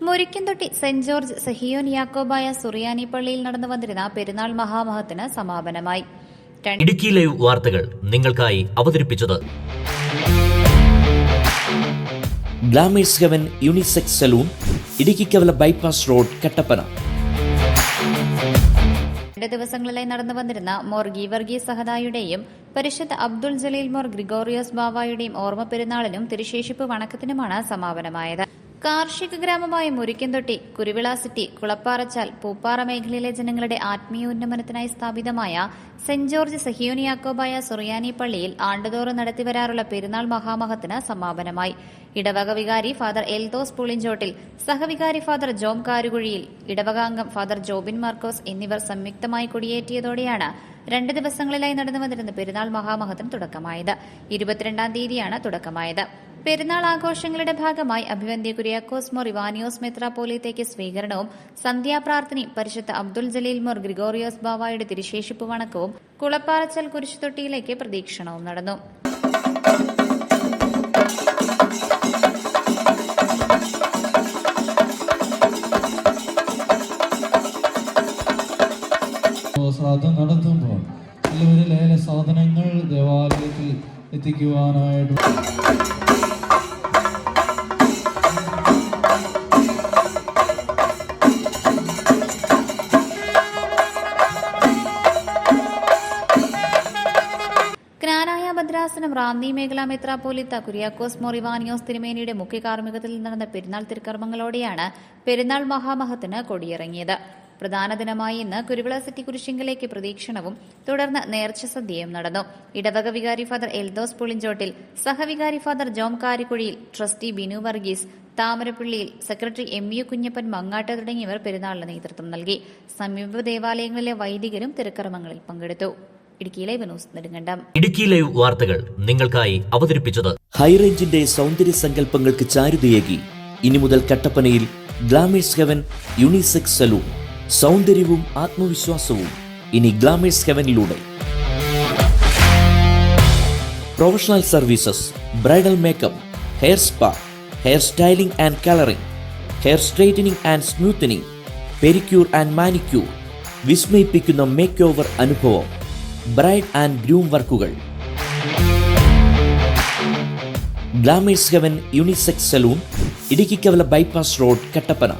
Murikkanthotti saint George Sehion Yakobaya സുറിയാനി പള്ളിയിൽ നടന്നു വന്നിരുന്ന പെരുന്നാൾ മഹാമഹത്തിന് സമാപനമായി. ഇടുക്കി ലൈവ് വാർത്തകൾ നിങ്ങൾക്കായി അവതരിപ്പിച്ചത് Glamours heaven unisex salon, Idukkikkavala bypass road, Kattappana. 2 ദിവസങ്ങളിലായി നടന്നു വന്നിരുന്ന മോർ ഗീവർഗീസ് സഹദായുടെയും പരിശുദ്ധ അബ്ദുൾ ജലീൽ മോർ ഗ്രിഗോറിയോസ് ബാവായുടെയും ഓർമ്മ പെരുന്നാളിനും തിരുശേഷിപ്പ് വണക്കത്തിനുമാണ് സമാപനമായത്. കാർഷിക ഗ്രാമമായ മുരിക്കൻതൊട്ടി, കുരുവിള സിറ്റി, കുളപ്പാറച്ചാൽ, പൂപ്പാറ മേഖലയിലെ ജനങ്ങളുടെ ആത്മീയ ഉന്നമനത്തിനായി സ്ഥാപിതമായ സെന്റ് ജോർജ് സഹിയോൻ യാക്കോബായ സുറിയാനി പള്ളിയിൽ ആണ്ടുതോറും നടത്തിവരാറുള്ള പെരുന്നാൾ മഹാമഹത്തിന് സമാപനമായി. ഇടവക വികാരി ഫാദർ എൽദോസ് പുളിഞ്ചോട്ടിൽ, സഹവികാരി ഫാദർ ജോം കാരുകുഴിയിൽ, ഇടവകാംഗം ഫാദർ ജോബിൻ മാർക്കോസ് എന്നിവർ സംയുക്തമായി കൊടിയേറ്റിയതോടെയാണ് 2 ദിവസങ്ങളിലായി നടന്നു വന്നിരുന്ന പെരുന്നാൾ മഹാമഹത്തിന് തുടക്കമായത്. 22-ാം തീയതിയാണ് തുടക്കമായത്. പെരുന്നാൾ ആഘോഷങ്ങളുടെ ഭാഗമായി അഭിവന്ദ്യ കുര്യാക്കോസ് മോർ ഇവാനിയോസ് മെത്രാപ്പോലീത്തേക്ക് സ്വീകരണവും സന്ധ്യാപ്രാർത്ഥനയും പരിശുദ്ധ അബ്ദുൾ ജലീൽ മോർ ഗ്രിഗോറിയോസ് ബാവായുടെ തിരുശേഷിപ്പ് വണക്കവും കുളപ്പാറച്ചൽ കുരിശുതൊട്ടിയിലേക്ക് പ്രദക്ഷിണവും നടന്നു. നടത്തുമ്പോൾ എല്ലാവരും ലേല സാധനങ്ങൾ ദേവാലയത്തിൽ എത്തിക്കുവാനായിട്ട് ജ്ഞാനായ ഭദ്രാസനം റാന്നി മേഖലാ മെത്രാപ്പോലീത്ത കുര്യാക്കോസ് മോർ ഇവാനിയോസ് തിരുമേനിയുടെ മുഖ്യ കാർമ്മികത്തിൽ നടന്ന പെരുന്നാൾ തിരുക്കർമ്മങ്ങളോടെയാണ് പെരുന്നാൾ മഹാമഹത്തിന് കൊടിയിറങ്ങിയത്. പ്രധാന ദിനമായി ഇന്ന് കുരുവിള സിറ്റി കുരിശിങ്കലേക്ക് പ്രദക്ഷിണവും തുടർന്ന് നേർച്ച സദ്യയും നടന്നു. ഇടവക വികാരി ഫാദർ എൽദോസ് പുളിഞ്ചോട്ടിൽ, സഹവികാരി father Jom Karikkuzhiyil, trustee Binu Varghese, Thamarappallil, secretary MU Kunjappan Mangattu തുടങ്ങിയവർ പെരുന്നാളിന് നേതൃത്വം നൽകി. സമീപ ദേവാലയങ്ങളിലെ വൈദികരും തിരുക്കർമ്മങ്ങളിൽ പങ്കെടുത്തു. Idukki live news Nedumkandam. Idukki live വാർത്തകൾ നിങ്ങൾക്കായി അവതരിപ്പിച്ചത് ഹൈറേഞ്ചിന്റെ സൗന്ദര്യ സങ്കല്പങ്ങൾക്ക് ചാരുതയേകി ഇനി മുതൽ കട്ടപ്പനയിൽ ഗ്ലാമേഴ്സ് ഹെവൻ യൂണിസെക്സ് സലൂൺ. സൗന്ദര്യവും ആത്മവിശ്വാസവും ഇനി ഗ്ലാമേഴ്സ് ഹെവനിലൂടെ. Professional services, bridal makeup, hair spa, hair styling and colouring, hair straightening and smoothening, pedicure and manicure, വിസ്മയിപ്പിക്കുന്ന മേക്ക് ഓവർ അനുഭവം, ബ്രൈഡ് ആൻഡ് ഗ്രൂം വർക്കുകൾ. Glamours heaven unisex salon, Idukkikkavala bypass road, Kattappana.